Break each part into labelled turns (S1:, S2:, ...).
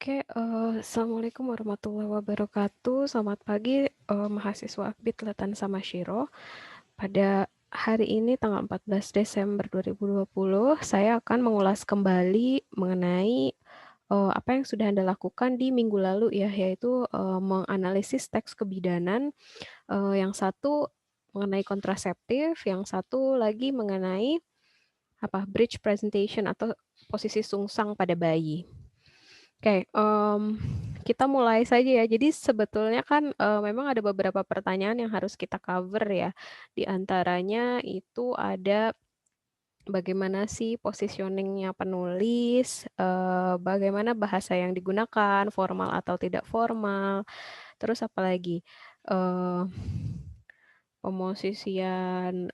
S1: Assalamualaikum warahmatullahi wabarakatuh. Selamat pagi, mahasiswa Akbit Letan sama Shiro. Pada hari ini tanggal 14 Desember 2020, saya akan mengulas kembali mengenai apa yang sudah Anda lakukan di minggu lalu ya, yaitu menganalisis teks kebidanan. Yang satu mengenai kontraseptif, yang satu lagi mengenai bridge presentation atau posisi sungsang pada bayi. Kita mulai saja ya. Jadi sebetulnya kan memang ada beberapa pertanyaan yang harus kita cover ya. Di antaranya itu ada bagaimana sih positioningnya penulis, bagaimana bahasa yang digunakan, formal atau tidak formal, terus apalagi pemosisian,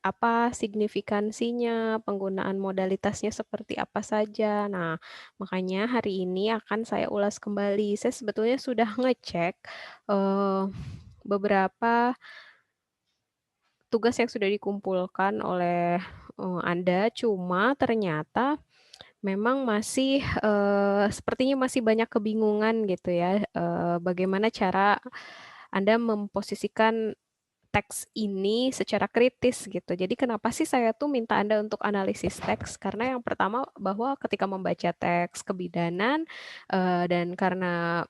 S1: apa signifikansinya, penggunaan modalitasnya seperti apa saja. Nah, makanya hari ini akan saya ulas kembali. Saya sebetulnya sudah ngecek beberapa tugas yang sudah dikumpulkan oleh Anda, cuma ternyata memang masih sepertinya masih banyak kebingungan gitu ya, bagaimana cara Anda memposisikan teks ini secara kritis gitu. Jadi kenapa sih saya tuh minta Anda untuk analisis teks? Karena yang pertama bahwa ketika membaca teks kebidanan dan karena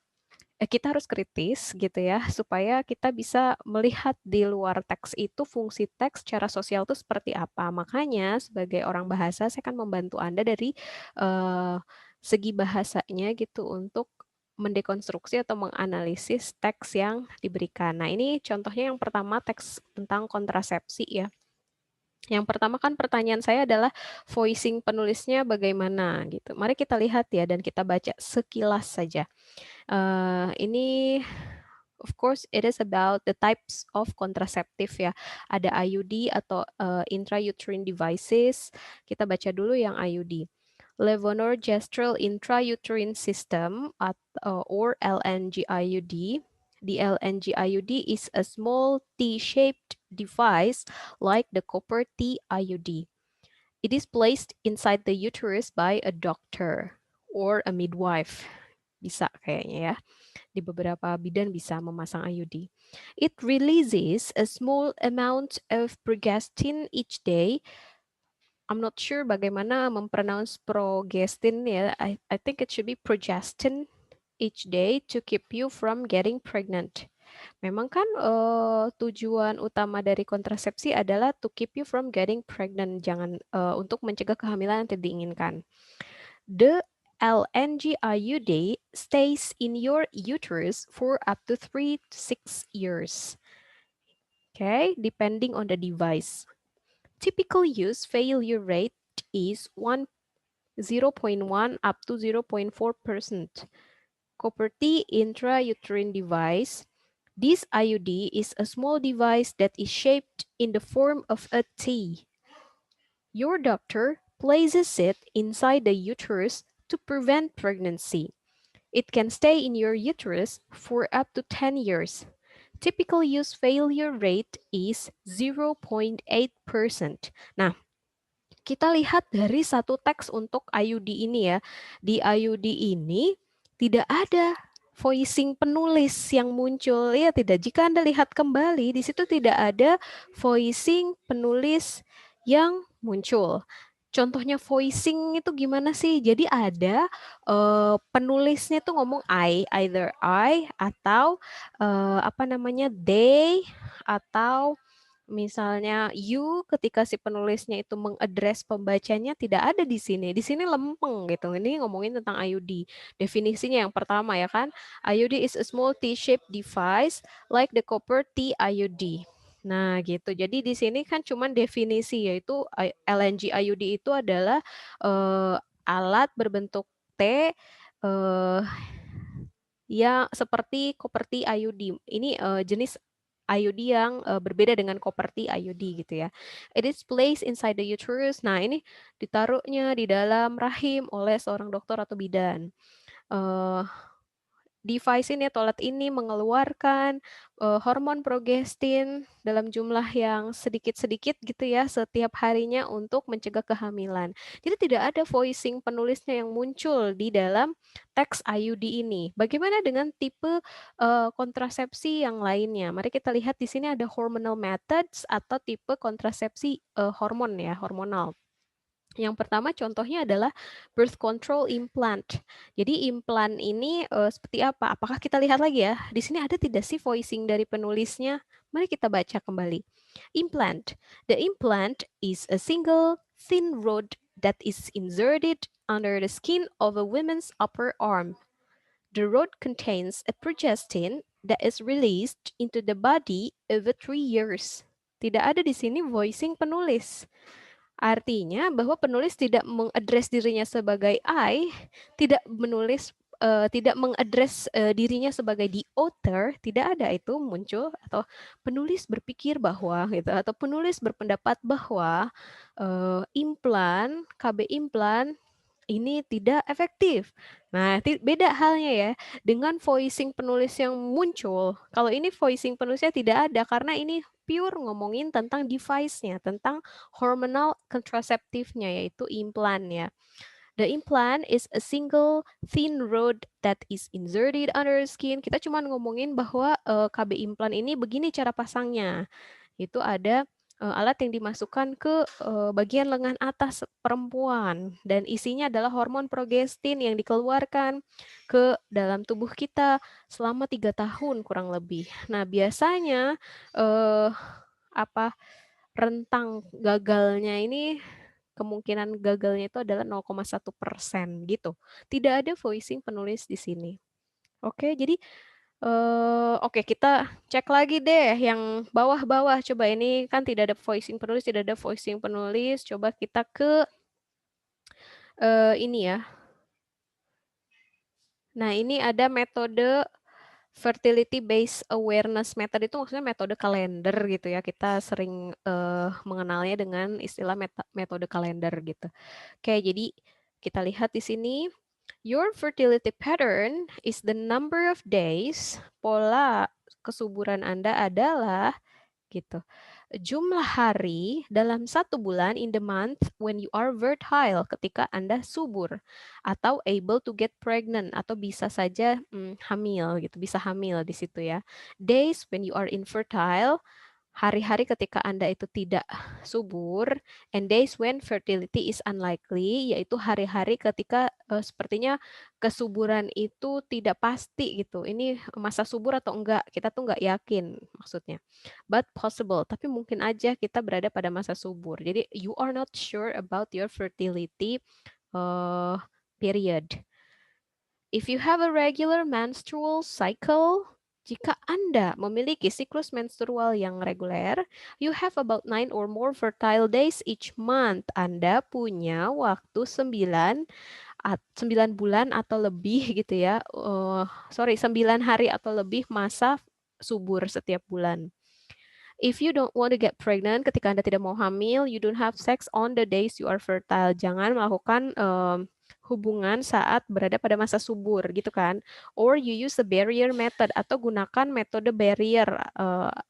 S1: kita harus kritis gitu ya, supaya kita bisa melihat di luar teks itu fungsi teks secara sosial itu seperti apa. Makanya sebagai orang bahasa saya akan membantu Anda dari eh, segi bahasanya gitu untuk mendekonstruksi atau menganalisis teks yang diberikan. Nah, ini contohnya yang pertama teks tentang kontrasepsi ya. Yang pertama kan pertanyaan saya adalah voicing penulisnya bagaimana gitu. Mari kita lihat ya dan kita baca sekilas saja. Ini of course it is about the types of contraceptive ya. Ada IUD atau intrauterine devices. Kita baca dulu yang IUD. Levonorgestrel intrauterine system or LNG IUD. The LNG IUD is a small T-shaped device like the copper T IUD. It is placed inside the uterus by a doctor or a midwife. Bisa kayaknya ya. Di beberapa bidan bisa memasang IUD. It releases a small amount of progestin each day. I'm not sure bagaimana mempronounce progestin ya. I think it should be progestin each day to keep you from getting pregnant. Memang kan tujuan utama dari kontrasepsi adalah to keep you from getting pregnant, jangan untuk mencegah kehamilan yang tidak diinginkan. The LNG IUD stays in your uterus for up to 3 to 6 years. Okay, depending on the device. Typical use failure rate is 0.1 up to 0.4%. Copper T intrauterine device. This IUD is a small device that is shaped in the form of a T. Your doctor places it inside the uterus to prevent pregnancy. It can stay in your uterus for up to 10 years. Typical use failure rate is 0.8%. Nah, kita lihat dari satu teks untuk IUD ini ya. Di IUD ini tidak ada voicing penulis yang muncul. Ya tidak, jika Anda lihat kembali, di situ tidak ada voicing penulis yang muncul. Contohnya voicing itu gimana sih? Jadi ada penulisnya tuh ngomong either I atau they atau misalnya you ketika si penulisnya itu mengadres pembacanya tidak ada di sini. Di sini lempeng gitu. Ini ngomongin tentang IUD. Definisinya yang pertama ya kan. IUD is a small T-shaped device like the copper T IUD. Nah, gitu. Jadi di sini kan cuman definisi yaitu LNG IUD itu adalah alat berbentuk T yang seperti koperti IUD. Ini jenis IUD yang berbeda dengan koperti IUD gitu ya. It is placed inside the uterus. Nah, ini ditaruhnya di dalam rahim oleh seorang dokter atau bidan. Uh, device ini atau alat ini mengeluarkan hormon progestin dalam jumlah yang sedikit-sedikit gitu ya setiap harinya untuk mencegah kehamilan. Jadi tidak ada voicing penulisnya yang muncul di dalam teks IUD ini. Bagaimana dengan tipe kontrasepsi yang lainnya? Mari kita lihat di sini ada hormonal methods atau tipe kontrasepsi hormon ya, hormonal. Yang pertama contohnya adalah birth control implant. Jadi implant ini seperti apa? Apakah kita lihat lagi ya? Di sini ada tidak sih voicing dari penulisnya? Mari kita baca kembali. Implant. The implant is a single thin rod that is inserted under the skin of a woman's upper arm. The rod contains a progestin that is released into the body over 3 years. Tidak ada di sini voicing penulis. Artinya bahwa penulis tidak mengadres dirinya sebagai I, tidak menulis tidak mengadres dirinya sebagai the author, tidak ada itu muncul, atau penulis berpikir bahwa gitu, atau penulis berpendapat bahwa implan, KB implan ini tidak efektif. Nah, beda halnya ya dengan voicing penulis yang muncul. Kalau ini voicing penulisnya tidak ada karena ini pure ngomongin tentang device-nya, tentang hormonal contraceptive-nya yaitu implan ya. The implant is a single thin rod that is inserted under the skin. Kita cuma ngomongin bahwa KB implan ini begini cara pasangnya. Itu ada alat yang dimasukkan ke bagian lengan atas perempuan dan isinya adalah hormon progestin yang dikeluarkan ke dalam tubuh kita selama 3 tahun kurang lebih. Nah, biasanya rentang gagalnya ini kemungkinan gagalnya itu adalah 0,1% gitu. Tidak ada voicing penulis di sini. Oke, jadi oke, kita cek lagi deh yang bawah-bawah. Coba ini kan tidak ada voicing penulis, tidak ada voicing penulis. Coba kita ke ini ya. Nah, ini ada metode fertility based awareness method, itu maksudnya metode kalender gitu ya. Kita sering mengenalnya dengan istilah metode kalender gitu. Oke, jadi kita lihat di sini. Your fertility pattern is the number of days. Pola kesuburan Anda adalah gitu. Jumlah hari dalam 1 bulan in the month when you are fertile, ketika Anda subur atau able to get pregnant, atau bisa saja hamil gitu, bisa hamil di situ ya. Days when you are infertile, hari-hari ketika Anda itu tidak subur, and days when fertility is unlikely, yaitu hari-hari ketika sepertinya kesuburan itu tidak pasti gitu. Ini masa subur atau enggak, kita tuh enggak yakin maksudnya. But possible, tapi mungkin aja kita berada pada masa subur. Jadi you are not sure about your fertility period. If you have a regular menstrual cycle, jika Anda memiliki siklus menstrual yang reguler, you have about 9 or more fertile days each month. Anda punya waktu 9 bulan atau lebih gitu ya. 9 hari atau lebih masa subur setiap bulan. If you don't want to get pregnant, ketika Anda tidak mau hamil, you don't have sex on the days you are fertile. Jangan melakukan hubungan saat berada pada masa subur gitu kan. Or you use the barrier method, atau gunakan metode barrier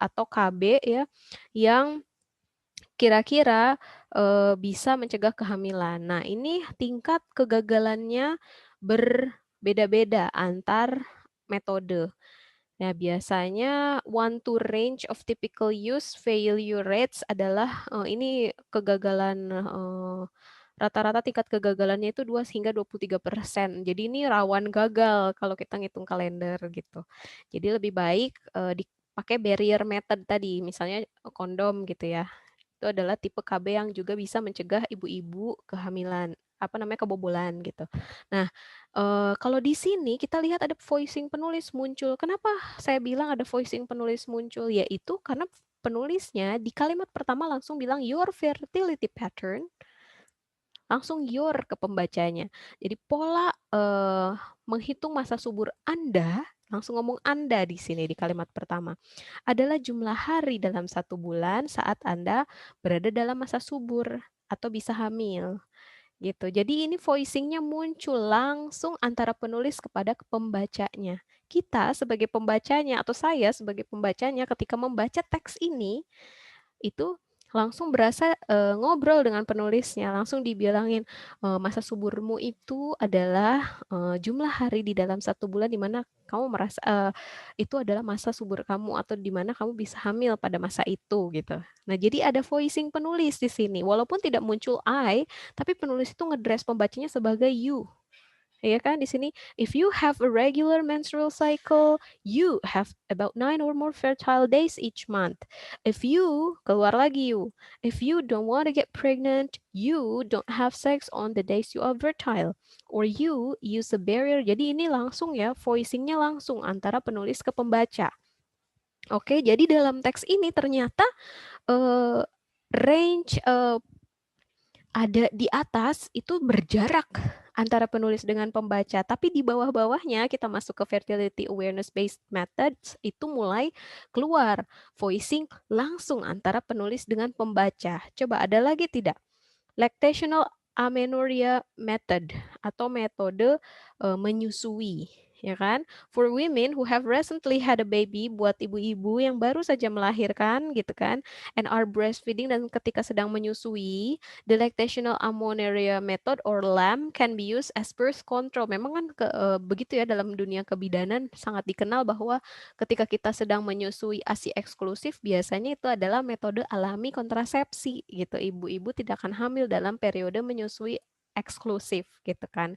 S1: atau KB ya, yang kira-kira bisa mencegah kehamilan. Nah, ini tingkat kegagalannya berbeda-beda antar metode. Nah, biasanya 1 to range of typical use failure rates adalah ini kegagalan rata-rata tingkat kegagalannya itu 2 hingga 23%. Jadi ini rawan gagal kalau kita ngitung kalender gitu. Jadi lebih baik dipakai barrier method tadi, misalnya kondom gitu ya. Itu adalah tipe KB yang juga bisa mencegah ibu-ibu kehamilan, kebobolan gitu. Nah, kalau di sini kita lihat ada voicing penulis muncul. Kenapa saya bilang ada voicing penulis muncul? Yaitu karena penulisnya di kalimat pertama langsung bilang your fertility pattern, langsung your ke pembacanya. Jadi pola menghitung masa subur Anda, langsung ngomong Anda di sini di kalimat pertama, adalah jumlah hari dalam 1 bulan saat Anda berada dalam masa subur atau bisa hamil. Gitu. Jadi ini voicingnya muncul langsung antara penulis kepada pembacanya. kita sebagai pembacanya atau saya sebagai pembacanya ketika membaca teks ini, itu langsung berasa, ngobrol dengan penulisnya, langsung dibilangin, masa suburmu itu adalah, jumlah hari di dalam 1 bulan di mana kamu merasa itu adalah masa subur kamu atau di mana kamu bisa hamil pada masa itu, gitu. Nah, jadi ada voicing penulis di sini, walaupun tidak muncul I, tapi penulis itu ngedress pembacanya sebagai you. Ya kan di sini, if you have a regular menstrual cycle, you have about 9 or more fertile days each month. If you, keluar lagi you. If you don't want to get pregnant, you don't have sex on the days you are fertile. Or you use a barrier. Jadi ini langsung ya, voicingnya langsung antara penulis ke pembaca. Oke, jadi dalam teks ini ternyata range ada di atas itu berjarak antara penulis dengan pembaca, tapi di bawah-bawahnya kita masuk ke fertility awareness based methods itu mulai keluar voicing langsung antara penulis dengan pembaca. Coba ada lagi tidak? Lactational amenorrhea method atau metode menyusui, ya kan? For women who have recently had a baby, buat ibu-ibu yang baru saja melahirkan gitu kan, and are breastfeeding dan ketika sedang menyusui, the lactational amenorrhea method or LAM can be used as birth control. Memang kan begitu ya dalam dunia kebidanan sangat dikenal bahwa ketika kita sedang menyusui ASI eksklusif biasanya itu adalah metode alami kontrasepsi gitu. Ibu-ibu tidak akan hamil dalam periode menyusui eksklusif gitu kan.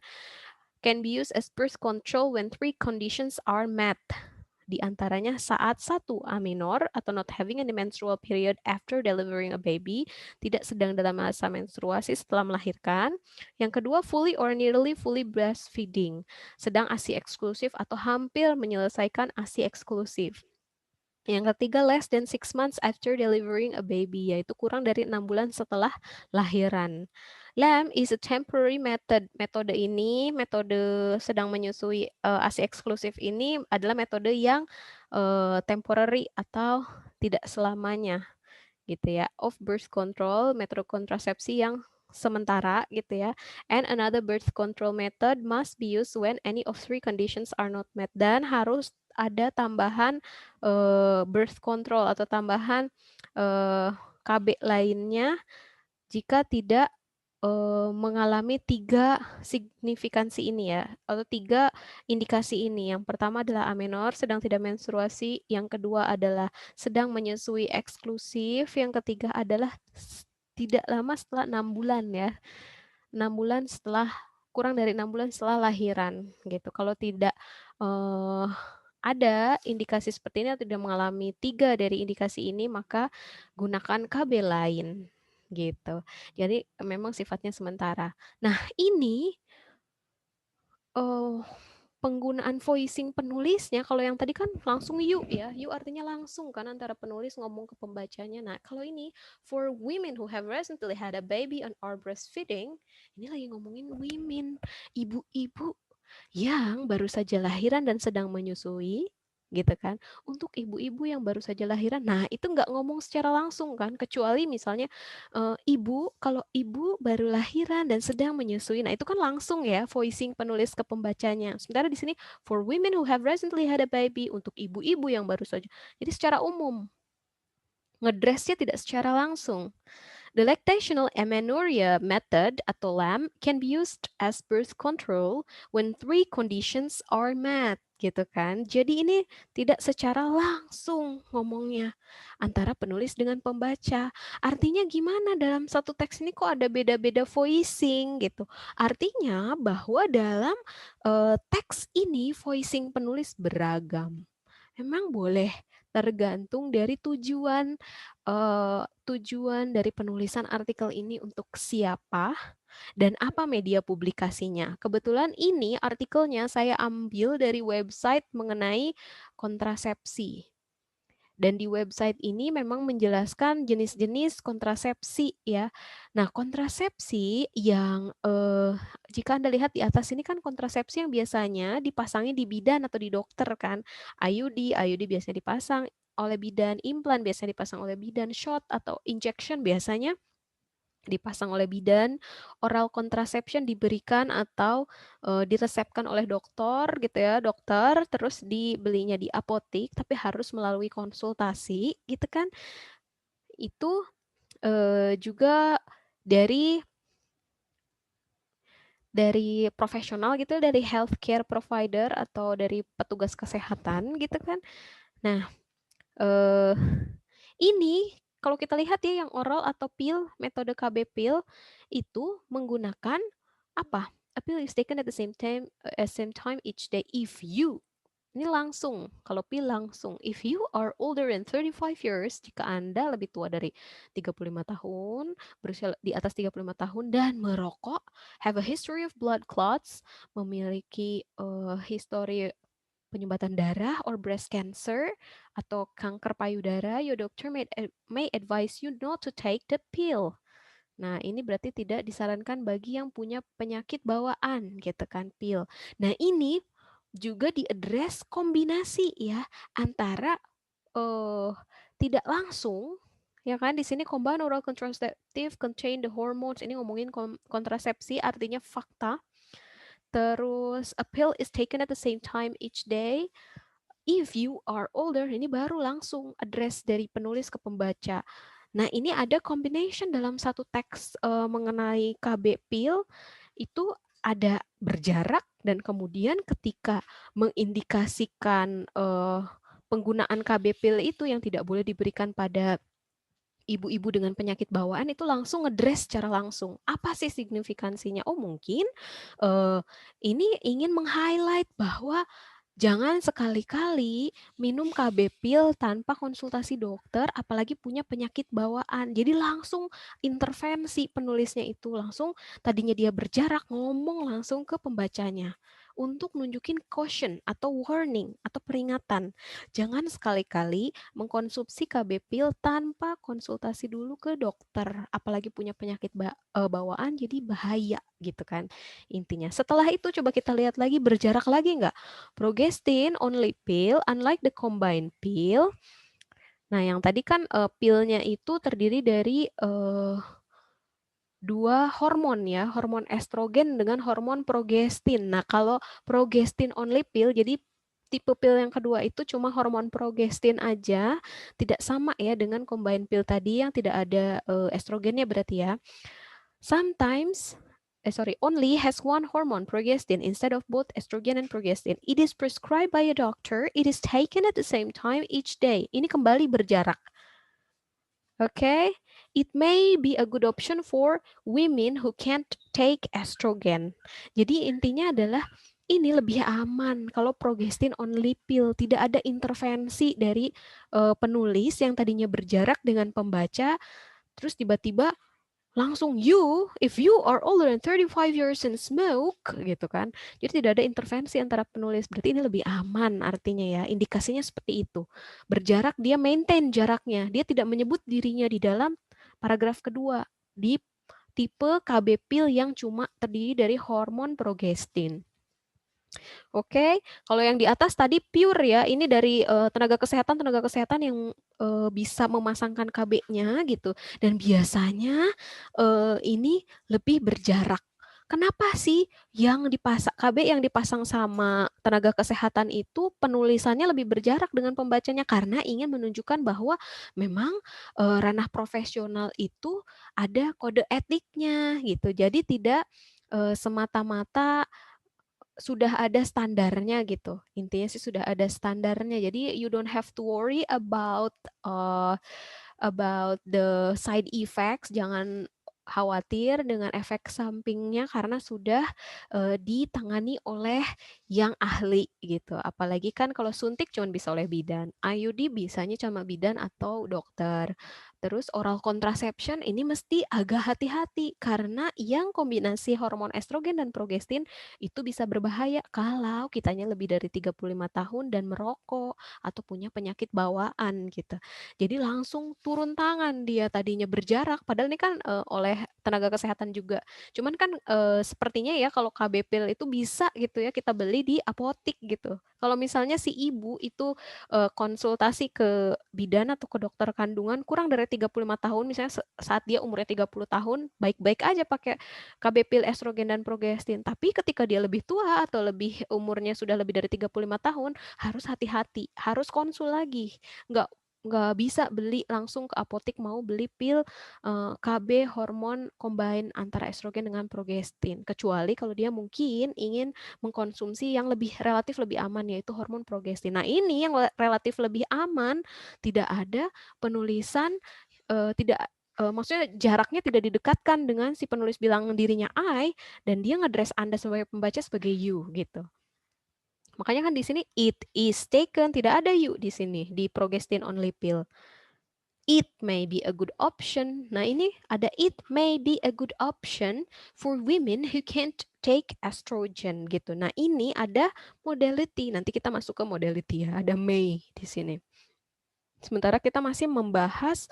S1: Can be used as birth control when 3 conditions are met. Di antaranya saat 1 aminor atau not having any menstrual period after delivering a baby, tidak sedang dalam masa menstruasi setelah melahirkan. Yang kedua, fully or nearly fully breastfeeding, sedang ASI eksklusif atau hampir menyelesaikan ASI eksklusif. Yang ketiga, less than 6 months after delivering a baby, yaitu kurang dari 6 bulan setelah lahiran. LAM is a temporary method. Metode ini, metode sedang menyusui ASI eksklusif ini adalah metode yang temporary atau tidak selamanya gitu ya. Of birth control, metode kontrasepsi yang sementara gitu ya. And another birth control method must be used when any of 3 conditions are not met. Dan harus ada tambahan birth control atau tambahan KB lainnya jika tidak mengalami 3 signifikansi ini ya, atau 3 indikasi ini. Yang pertama adalah amenor, sedang tidak menstruasi. Yang kedua adalah sedang menyusui eksklusif. Yang ketiga adalah tidak lama setelah 6 bulan ya. 6 bulan setelah, kurang dari 6 bulan setelah lahiran gitu. Kalau tidak ada indikasi seperti ini atau tidak mengalami 3 dari indikasi ini, maka gunakan KB lain gitu. Jadi memang sifatnya sementara. Nah ini penggunaan voicing penulisnya, kalau yang tadi kan langsung you ya, you artinya langsung kan antara penulis ngomong ke pembacanya. Nah kalau ini for women who have recently had a baby and are breastfeeding, ini lagi ngomongin women, ibu-ibu yang baru saja lahiran dan sedang menyusui gitu kan. Untuk ibu-ibu yang baru saja lahiran, nah itu nggak ngomong secara langsung kan, kecuali misalnya ibu, kalau ibu baru lahiran dan sedang menyusui, nah itu kan langsung ya voicing penulis ke pembacanya. Sementara di sini for women who have recently had a baby, untuk ibu-ibu yang baru saja. Jadi secara umum, ngedressnya tidak secara langsung. The lactational amenorrhea method atau LAM can be used as birth control when 3 conditions are met gitu kan. Jadi ini tidak secara langsung ngomongnya antara penulis dengan pembaca. Artinya gimana dalam satu teks ini kok ada beda-beda voicing gitu. Artinya bahwa dalam teks ini voicing penulis beragam. Memang boleh tergantung dari tujuan dari penulisan artikel ini untuk siapa dan apa media publikasinya. Kebetulan ini artikelnya saya ambil dari website mengenai kontrasepsi. Dan di website ini memang menjelaskan jenis-jenis kontrasepsi ya. Nah, kontrasepsi yang jika Anda lihat di atas ini kan kontrasepsi yang biasanya dipasangi di bidan atau di dokter kan. IUD biasanya dipasang oleh bidan, implan biasanya dipasang oleh bidan, shot atau injection biasanya dipasang oleh bidan, oral contraception diberikan atau, diresepkan oleh dokter gitu ya, dokter, terus dibelinya di apotik, tapi harus melalui konsultasi gitu kan. Itu, juga dari profesional gitu, dari healthcare provider atau dari petugas kesehatan gitu kan. Nah, eee, ini kalau kita lihat ya yang oral atau pil, metode KB pil itu menggunakan apa? A pill is taken at the same time each day if you. Ini langsung, kalau pil langsung. If you are older than 35 years, jika Anda lebih tua dari 35 tahun, berusia di atas 35 tahun dan merokok, have a history of blood clots, memiliki history penyumbatan darah or breast cancer atau kanker payudara, your doctor may advise you not to take the pill. Nah, ini berarti tidak disarankan bagi yang punya penyakit bawaan gitu kan, pil. Nah, ini juga diadres kombinasi ya antara tidak langsung ya kan, di sini combine oral contraceptive contain the hormones, ini ngomongin kontrasepsi artinya fakta. Terus a pill is taken at the same time each day. If you are older, ini baru langsung address dari penulis ke pembaca. Nah, ini ada combination dalam satu teks mengenai KB pil itu ada berjarak dan kemudian ketika mengindikasikan penggunaan KB pil itu yang tidak boleh diberikan pada ibu-ibu dengan penyakit bawaan itu langsung ngedress secara langsung. Apa sih signifikansinya? Oh, mungkin ini ingin meng-highlight bahwa jangan sekali-kali minum KB pil tanpa konsultasi dokter, apalagi punya penyakit bawaan. Jadi langsung intervensi penulisnya itu, langsung tadinya dia berjarak ngomong langsung ke pembacanya untuk nunjukin caution atau warning atau peringatan. Jangan sekali-kali mengkonsumsi KB pil tanpa konsultasi dulu ke dokter, apalagi punya penyakit bawaan jadi bahaya gitu kan intinya. Setelah itu coba kita lihat lagi berjarak lagi nggak? Progestin only pill, unlike the combined pill. Nah, yang tadi kan pilnya itu terdiri dari dua hormon ya, hormon estrogen dengan hormon progestin. Nah, kalau progestin only pill, jadi tipe pil yang kedua itu cuma hormon progestin aja, tidak sama ya dengan combined pill tadi yang tidak ada estrogennya berarti ya. Sometimes, only has one hormone, progestin, instead of both estrogen and progestin. It is prescribed by a doctor. It is taken at the same time each day. Ini kembali berjarak. Okay, it may be a good option for women who can't take estrogen. Jadi intinya adalah ini lebih aman kalau progestin only pill, tidak ada intervensi dari penulis yang tadinya berjarak dengan pembaca, terus tiba-tiba langsung if you are older than 35 years and smoke, gitu kan. Jadi tidak ada intervensi antara penulis. Berarti ini lebih aman artinya ya. Indikasinya seperti itu. Berjarak, dia maintain jaraknya. Dia tidak menyebut dirinya di dalam paragraf kedua. Di tipe KB pil yang cuma terdiri dari hormon progestin. Oke, kalau yang di atas tadi pure ya, ini dari tenaga kesehatan yang bisa memasangkan KB-nya gitu. Dan biasanya ini lebih berjarak. Kenapa sih yang dipasang KB yang dipasang sama tenaga kesehatan itu penulisannya lebih berjarak dengan pembacanya karena ingin menunjukkan bahwa memang ranah profesional itu ada kode etiknya gitu. Jadi tidak semata-mata sudah ada standarnya gitu. Intinya sih sudah ada standarnya. Jadi you don't have to worry about the side effects. Jangan khawatir dengan efek sampingnya karena sudah ditangani oleh yang ahli gitu. Apalagi kan kalau suntik cuma bisa oleh bidan. IUD bisanya cuma bidan atau dokter. Terus oral contraception ini mesti agak hati-hati karena yang kombinasi hormon estrogen dan progestin itu bisa berbahaya kalau kitanya lebih dari 35 tahun dan merokok atau punya penyakit bawaan gitu. Jadi langsung turun tangan dia tadinya berjarak padahal ini kan oleh tenaga kesehatan juga. Cuman kan sepertinya ya kalau KB pil itu bisa gitu ya kita beli di apotik gitu. Kalau misalnya si ibu itu konsultasi ke bidan atau ke dokter kandungan kurang dari 35 tahun, misalnya saat dia umurnya 30 tahun, baik-baik aja pakai KB pil estrogen dan progestin. Tapi ketika dia lebih tua atau lebih umurnya sudah lebih dari 35 tahun, harus hati-hati, harus konsul lagi. Nggak bisa beli langsung ke apotek mau beli pil KB hormon combine antara estrogen dengan progestin. Kecuali kalau dia mungkin ingin mengkonsumsi yang relatif lebih aman, yaitu hormon progestin. Nah, ini yang relatif lebih aman, tidak ada penulisan, tidak maksudnya jaraknya tidak didekatkan dengan si penulis bilang dirinya I, dan dia ngedress Anda sebagai pembaca sebagai you, gitu. Makanya kan di sini it is taken, tidak ada you di sini, di progestin only pill. It may be a good option. Nah, ini ada it may be a good option for women who can't take estrogen gitu. Nah, ini ada modality. Nanti kita masuk ke modality ya. Ada may di sini. Sementara kita masih membahas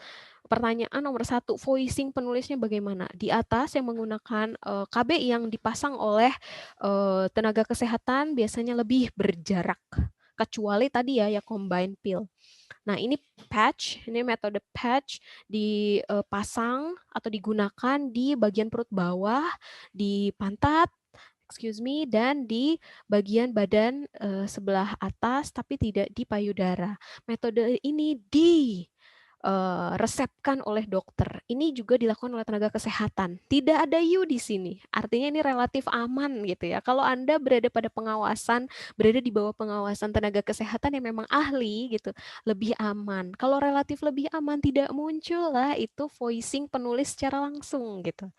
S1: pertanyaan nomor 1, voicing penulisnya bagaimana. Di atas yang menggunakan KB yang dipasang oleh tenaga kesehatan biasanya lebih berjarak. Kecuali tadi ya combine pill. Nah, ini patch, ini metode patch dipasang atau digunakan di bagian perut bawah, di pantat, dan di bagian badan sebelah atas, tapi tidak di payudara. Metode ini resepkan oleh dokter. Ini juga dilakukan oleh tenaga kesehatan. Tidak ada you di sini. Artinya ini relatif aman gitu ya. Kalau Anda berada pada pengawasan, berada di bawah pengawasan tenaga kesehatan yang memang ahli gitu, lebih aman. Kalau relatif lebih aman, tidak muncul lah itu voicing penulis secara langsung gitu.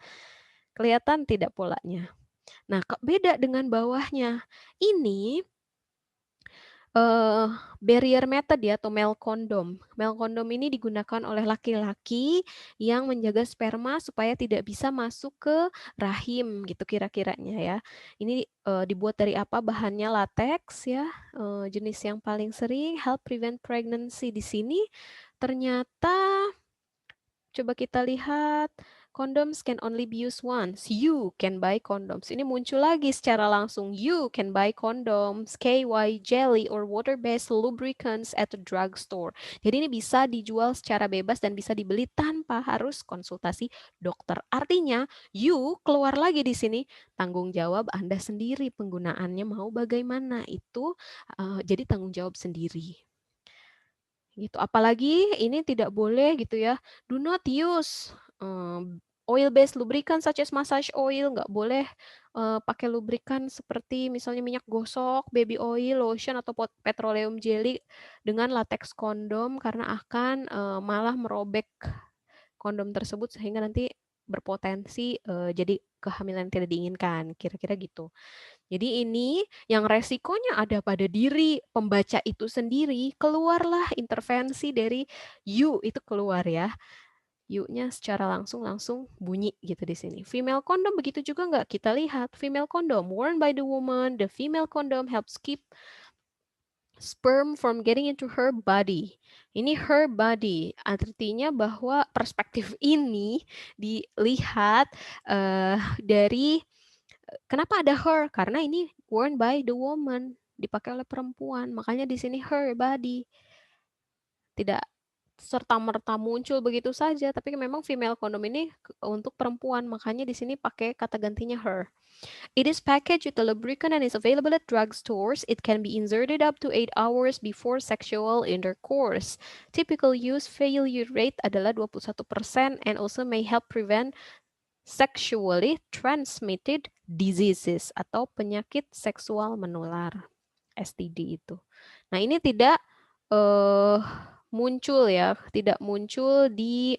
S1: Kelihatan tidak polanya? Nah, beda dengan bawahnya. Ini barrier method ya atau male condom. Male condom ini digunakan oleh laki-laki yang menjaga sperma supaya tidak bisa masuk ke rahim gitu kira-kiranya ya. Ini dibuat dari apa? Bahannya latex ya. Jenis yang paling sering help prevent pregnancy di sini. Ternyata coba kita lihat, condoms can only be used once. You can buy condoms. Ini muncul lagi secara langsung. You can buy condoms, KY, jelly, or water-based lubricants at the drugstore. Jadi ini bisa dijual secara bebas dan bisa dibeli tanpa harus konsultasi dokter. Artinya, you keluar lagi di sini, tanggung jawab Anda sendiri. Penggunaannya mau bagaimana, itu jadi tanggung jawab sendiri. Gitu. Apalagi ini tidak boleh gitu ya. Do not use oil-based lubricant such as massage oil. Nggak boleh pakai lubrikan seperti misalnya minyak gosok, baby oil, lotion, atau petroleum jelly dengan latex kondom karena akan malah merobek kondom tersebut sehingga nanti berpotensi jadi kehamilan tidak diinginkan. Kira-kira gitu. Jadi ini yang resikonya ada pada diri pembaca itu sendiri, keluarlah intervensi dari you itu keluar ya. You-nya secara langsung bunyi gitu di sini. Female condom begitu juga nggak? Kita lihat female condom worn by the woman, the female condom helps keep sperm from getting into her body. Ini her body, artinya bahwa perspektif ini dilihat dari kenapa ada her? Karena ini worn by the woman, dipakai oleh perempuan. Makanya di sini her body. Tidak serta-merta muncul begitu saja, tapi memang female condom ini untuk perempuan, makanya di sini pakai kata gantinya her. It is packaged with a lubricant and is available at drugstores. It can be inserted up to 8 hours before sexual intercourse. Typical use failure rate adalah 21% and also may help prevent sexually transmitted diseases atau penyakit seksual menular, STD itu. Nah, ini tidak muncul ya, tidak muncul di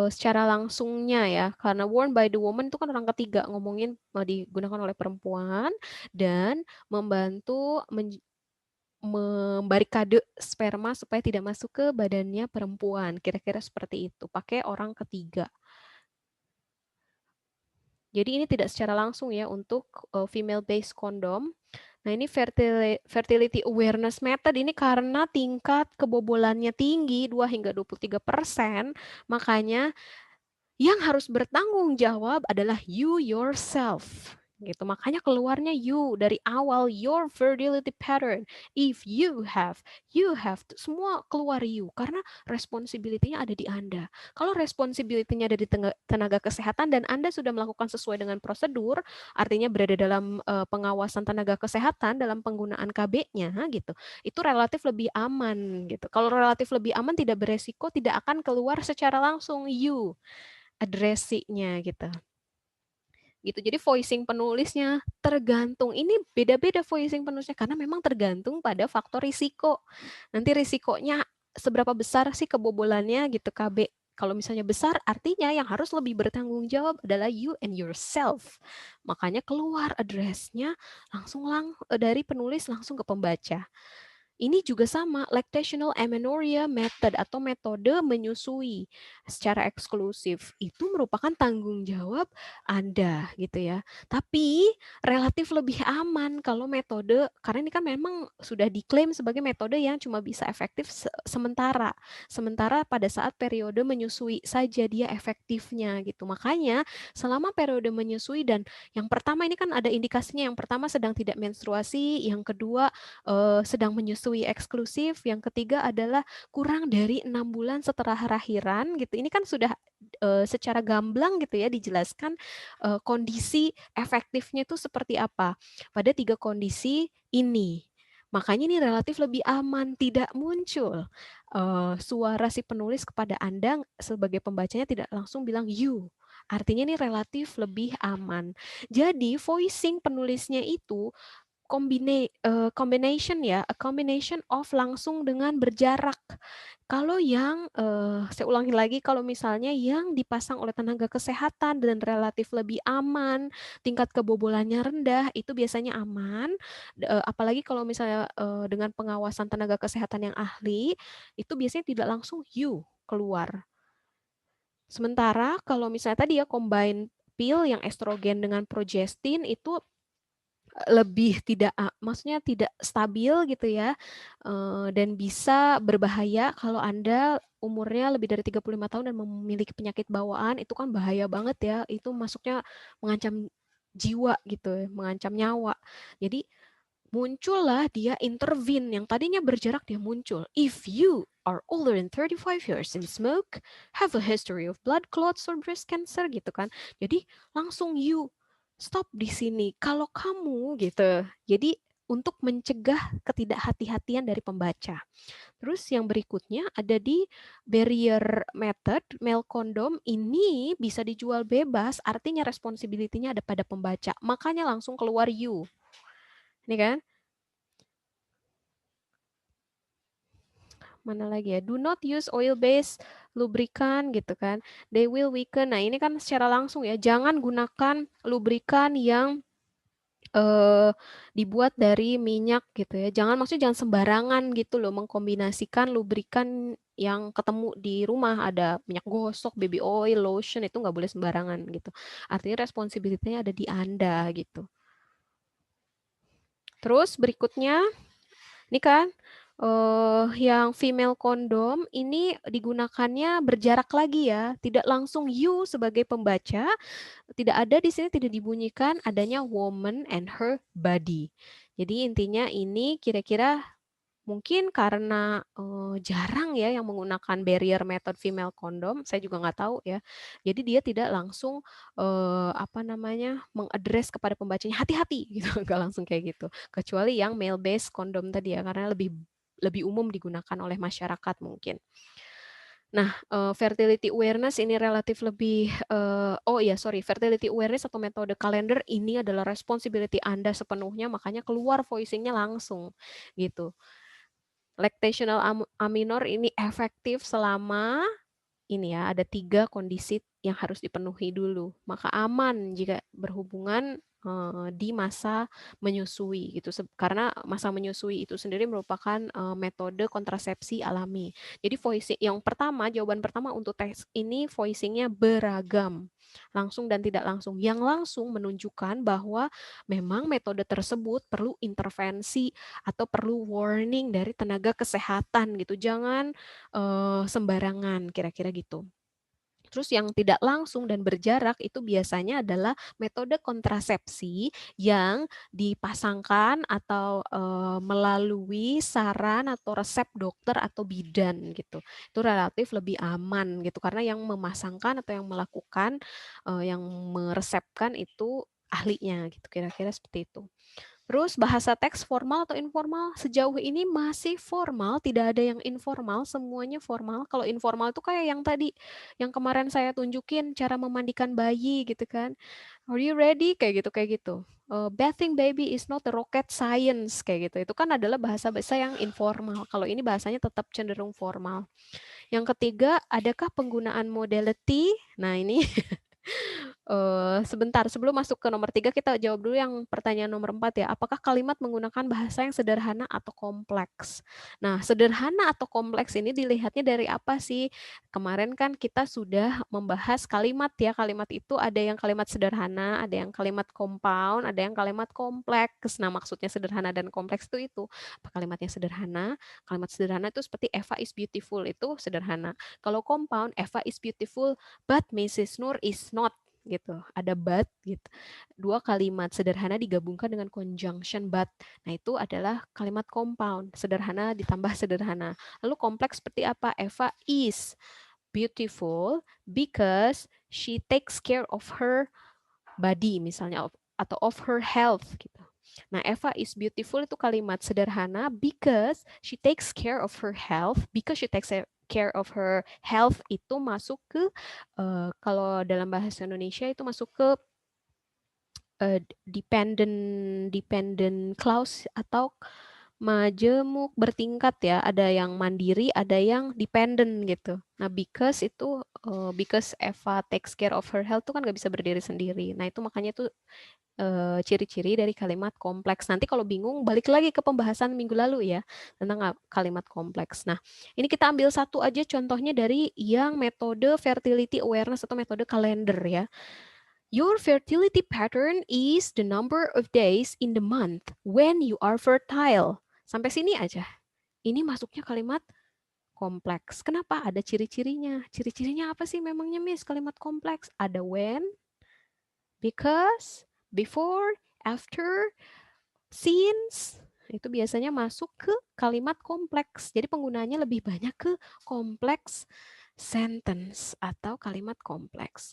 S1: secara langsungnya ya, karena worn by the woman itu kan orang ketiga, ngomongin digunakan oleh perempuan dan membantu membarikade sperma supaya tidak masuk ke badannya perempuan, kira-kira seperti itu, pakai orang ketiga. Jadi ini tidak secara langsung ya untuk female based condom. Nah, ini fertility awareness method ini karena tingkat kebobolannya tinggi 2 hingga 23%, makanya yang harus bertanggung jawab adalah you yourself. gitu. Makanya keluarnya you dari awal, your fertility pattern. If you have, semua keluar you karena responsibility-nya ada di Anda. Kalau responsibility-nya ada di tenaga kesehatan dan Anda sudah melakukan sesuai dengan prosedur, artinya berada dalam pengawasan tenaga kesehatan dalam penggunaan KB-nya gitu. Itu relatif lebih aman gitu. Kalau relatif lebih aman tidak beresiko, tidak akan keluar secara langsung you addressing-nya gitu. Gitu. Jadi voicing penulisnya tergantung, ini beda-beda voicing penulisnya karena memang tergantung pada faktor risiko. Nanti risikonya seberapa besar sih kebobolannya gitu KB. Kalau misalnya besar, artinya yang harus lebih bertanggung jawab adalah you and yourself. Makanya keluar address-nya langsung dari penulis langsung ke pembaca. Ini juga sama, lactational amenorrhea method atau metode menyusui secara eksklusif. Itu merupakan tanggung jawab Anda gitu ya. Tapi relatif lebih aman kalau metode, karena ini kan memang sudah diklaim sebagai metode yang cuma bisa efektif sementara. Sementara pada saat periode menyusui saja dia efektifnya gitu. Makanya selama periode menyusui dan yang pertama ini kan ada indikasinya, yang pertama sedang tidak menstruasi, yang kedua sedang menyusui eksklusif, yang ketiga adalah kurang dari 6 bulan setelah lahiran gitu. Ini kan sudah secara gamblang gitu ya dijelaskan kondisi efektifnya itu seperti apa pada 3 kondisi ini. Makanya ini relatif lebih aman, tidak muncul suara si penulis kepada Anda sebagai pembacanya tidak langsung bilang you. Artinya ini relatif lebih aman. Jadi voicing penulisnya itu combination ya, a combination of langsung dengan berjarak. Kalau yang, saya ulangi lagi, kalau misalnya yang dipasang oleh tenaga kesehatan dan relatif lebih aman, tingkat kebobolannya rendah, itu biasanya aman. Apalagi kalau misalnya dengan pengawasan tenaga kesehatan yang ahli, itu biasanya tidak langsung you keluar. Sementara kalau misalnya tadi ya combine pill yang estrogen dengan progestin itu lebih tidak maksudnya tidak stabil gitu ya, dan bisa berbahaya kalau Anda umurnya lebih dari 35 tahun dan memiliki penyakit bawaan, itu kan bahaya banget ya, itu masuknya mengancam jiwa gitu ya, mengancam nyawa. Jadi muncullah dia intervene, yang tadinya berjarak dia muncul. If you are older than 35 years and smoke, have a history of blood clots or breast cancer gitu kan. Jadi langsung you stop di sini. Kalau kamu gitu. Jadi untuk mencegah ketidakhati-hatian dari pembaca. Terus yang berikutnya ada di barrier method, male condom ini bisa dijual bebas, artinya responsibility-nya ada pada pembaca. Makanya langsung keluar you. Ini kan? Mana lagi ya? Do not use oil-based lubricant gitu kan. They will weaken. Nah, ini kan secara langsung ya. Jangan gunakan lubrikan yang dibuat dari minyak gitu ya. Maksudnya jangan sembarangan gitu loh mengkombinasikan lubrikan yang ketemu di rumah, ada minyak gosok, baby oil, lotion, itu nggak boleh sembarangan gitu. Artinya responsibility-nya ada di Anda gitu. Terus berikutnya, ini kan yang female condom ini digunakannya berjarak lagi ya, tidak langsung you sebagai pembaca, tidak ada di sini, tidak dibunyikan adanya woman and her body. Jadi intinya ini kira-kira mungkin karena jarang ya yang menggunakan barrier method female condom, saya juga nggak tahu ya. Jadi dia tidak langsung apa namanya mengadres kepada pembacanya hati-hati gitu, nggak langsung kayak gitu. Kecuali yang male based condom tadi ya, karena lebih lebih umum digunakan oleh masyarakat mungkin. Nah, fertility awareness ini relatif lebih, oh iya sorry, fertility awareness atau metode kalender ini adalah responsibility Anda sepenuhnya, makanya keluar voicing-nya langsung gitu. Lactational aminor ini efektif selama ini ya, ada 3 kondisi yang harus dipenuhi dulu. Maka aman jika berhubungan di masa menyusui gitu. Karena masa menyusui itu sendiri merupakan metode kontrasepsi alami. Jadi voicing yang pertama, jawaban pertama untuk tes ini voicingnya beragam, langsung dan tidak langsung. Yang langsung menunjukkan bahwa memang metode tersebut perlu intervensi atau perlu warning dari tenaga kesehatan gitu. Jangan sembarangan kira-kira gitu. Terus yang tidak langsung dan berjarak itu biasanya adalah metode kontrasepsi yang dipasangkan atau melalui saran atau resep dokter atau bidan gitu. Itu relatif lebih aman gitu karena yang memasangkan atau yang melakukan, yang meresepkan itu ahlinya gitu, kira-kira seperti itu. Terus bahasa teks formal atau informal? Sejauh ini masih formal, tidak ada yang informal, semuanya formal. Kalau informal itu kayak yang tadi, yang kemarin saya tunjukin cara memandikan bayi gitu kan. Are you ready? Kayak gitu, kayak gitu. Bathing baby is not a rocket science kayak gitu. Itu kan adalah bahasa-bahasa yang informal. Kalau ini bahasanya tetap cenderung formal. Yang ketiga, adakah penggunaan modality? Nah ini sebentar, sebelum masuk ke nomor 3, kita jawab dulu yang pertanyaan nomor 4 ya. Apakah kalimat menggunakan bahasa yang sederhana atau kompleks? Nah, sederhana atau kompleks ini dilihatnya dari apa sih? Kemarin kan kita sudah membahas kalimat ya. Kalimat itu ada yang kalimat sederhana, ada yang kalimat compound, ada yang kalimat kompleks. Nah, maksudnya sederhana dan kompleks itu. Apa kalimatnya sederhana? Kalimat sederhana itu seperti Eva is beautiful, itu sederhana. Kalau compound, Eva is beautiful, but Mrs. Nur is not gitu. Ada but gitu. Dua kalimat sederhana digabungkan dengan conjunction but. Nah, itu adalah kalimat compound, sederhana ditambah sederhana. Lalu kompleks seperti apa? Eva is beautiful because she takes care of her body misalnya atau of her health gitu. Nah, Eva is beautiful itu kalimat sederhana because she takes care of her health, because she takes care of her health itu masuk ke kalau dalam bahasa Indonesia itu masuk ke dependent clause atau majemuk bertingkat ya. Ada yang mandiri, ada yang dependent gitu. Nah, because itu because Eva takes care of her health itu kan nggak bisa berdiri sendiri. Nah, itu makanya itu ciri-ciri dari kalimat kompleks. Nanti kalau bingung balik lagi ke pembahasan minggu lalu ya tentang kalimat kompleks. Nah, ini kita ambil satu aja contohnya dari yang metode fertility awareness atau metode kalender ya. Your fertility pattern is the number of days in the month when you are fertile. Sampai sini aja. Ini masuknya kalimat kompleks. Kenapa? Ada ciri-cirinya. Ciri-cirinya apa sih memangnya, Miss? Kalimat kompleks. Ada when, because, before, after, since. Itu biasanya masuk ke kalimat kompleks. Jadi penggunaannya lebih banyak ke kompleks sentence atau kalimat kompleks.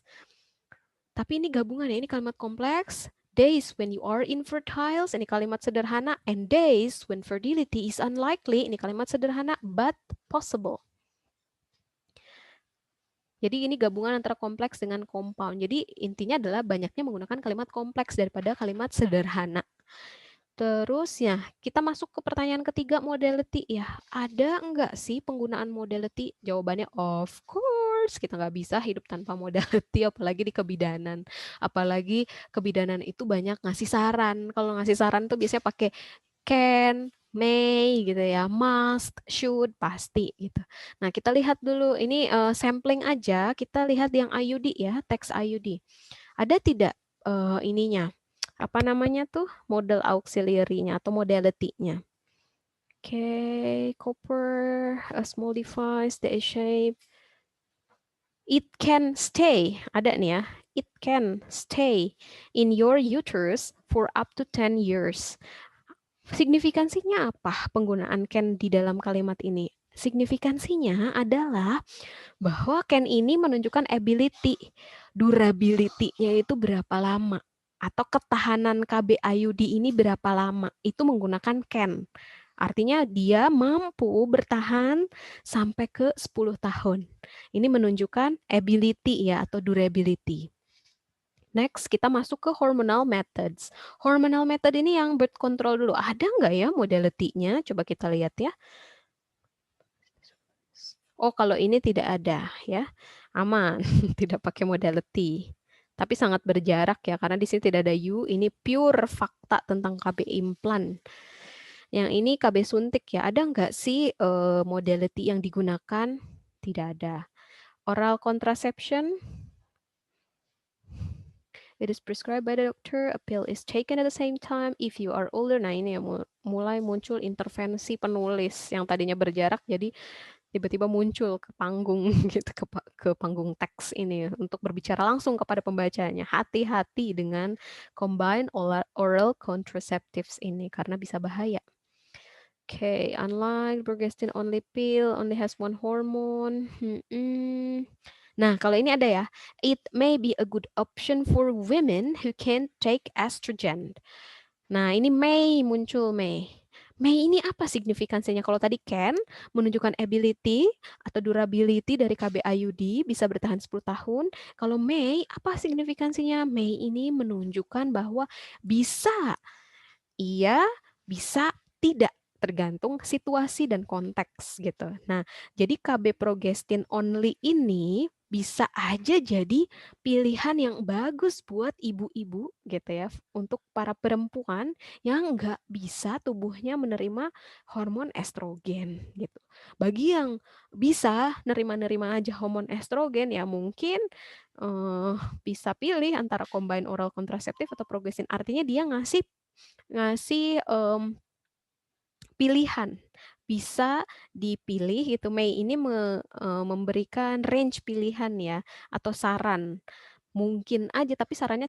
S1: Tapi ini gabungan ya, ini kalimat kompleks. Days when you are infertile, ini kalimat sederhana. And days when fertility is unlikely, ini kalimat sederhana but possible. Jadi ini gabungan antara kompleks dengan compound. Jadi intinya adalah banyaknya menggunakan kalimat kompleks daripada kalimat sederhana. Terus ya, kita masuk ke pertanyaan ketiga, modality ya. Ada enggak sih penggunaan modality? Jawabannya of course, kita nggak bisa hidup tanpa modality, apalagi di kebidanan. Apalagi kebidanan itu banyak ngasih saran. Kalau ngasih saran tuh biasanya pakai can, may gitu ya, must, should, pasti gitu. Nah, kita lihat dulu, ini sampling aja, kita lihat yang IUD ya, teks IUD. Ada tidak ininya? Apa namanya tuh, model auxiliary-nya atau modality-nya. Oke, copper, a small device, the shape. It can stay, ada nih ya. It can stay in your uterus for up to 10 years. Signifikansinya apa penggunaan can di dalam kalimat ini? Signifikansinya adalah bahwa can ini menunjukkan ability, durability-nya itu berapa lama. Atau ketahanan KB IUD ini berapa lama, itu menggunakan can. Artinya dia mampu bertahan sampai ke 10 tahun. Ini menunjukkan ability ya atau durability. Next, kita masuk ke hormonal methods. Hormonal method ini yang birth control dulu. Ada nggak ya modality-nya? Coba kita lihat ya. Oh, kalau ini tidak ada ya. Aman, tidak pakai modality. Tapi sangat berjarak ya, karena di sini tidak ada U, ini pure fakta tentang KB implan. Yang ini KB suntik ya, ada nggak sih modality yang digunakan? Tidak ada. Oral contraception, it is prescribed by the doctor, a pill is taken at the same time if you are older. Nah ini ya mulai muncul intervensi penulis yang tadinya berjarak jadi tiba-tiba muncul ke panggung gitu, ke panggung teks ini untuk berbicara langsung kepada pembacanya. Hati-hati dengan combined oral contraceptives ini karena bisa bahaya. Okay, unlike progestin only pill only has one hormone. Nah, kalau ini ada ya. It may be a good option for women who can't take estrogen. Nah, ini May muncul May. May ini apa signifikansinya? Kalau tadi can menunjukkan ability atau durability dari KB IUD bisa bertahan 10 tahun. Kalau May, apa signifikansinya? May ini menunjukkan bahwa bisa, iya, bisa, tidak, tergantung situasi dan konteks gitu. Nah, jadi KB progestin only ini bisa aja jadi pilihan yang bagus buat ibu-ibu gitu ya, untuk para perempuan yang nggak bisa tubuhnya menerima hormon estrogen gitu. Bagi yang bisa nerima-nerima aja hormon estrogen ya mungkin eh, bisa pilih antara combine oral kontraseptif atau progestin. Artinya dia ngasih ngasih pilihan. Bisa dipilih gitu. Mei ini memberikan range pilihan ya atau saran. Mungkin aja tapi sarannya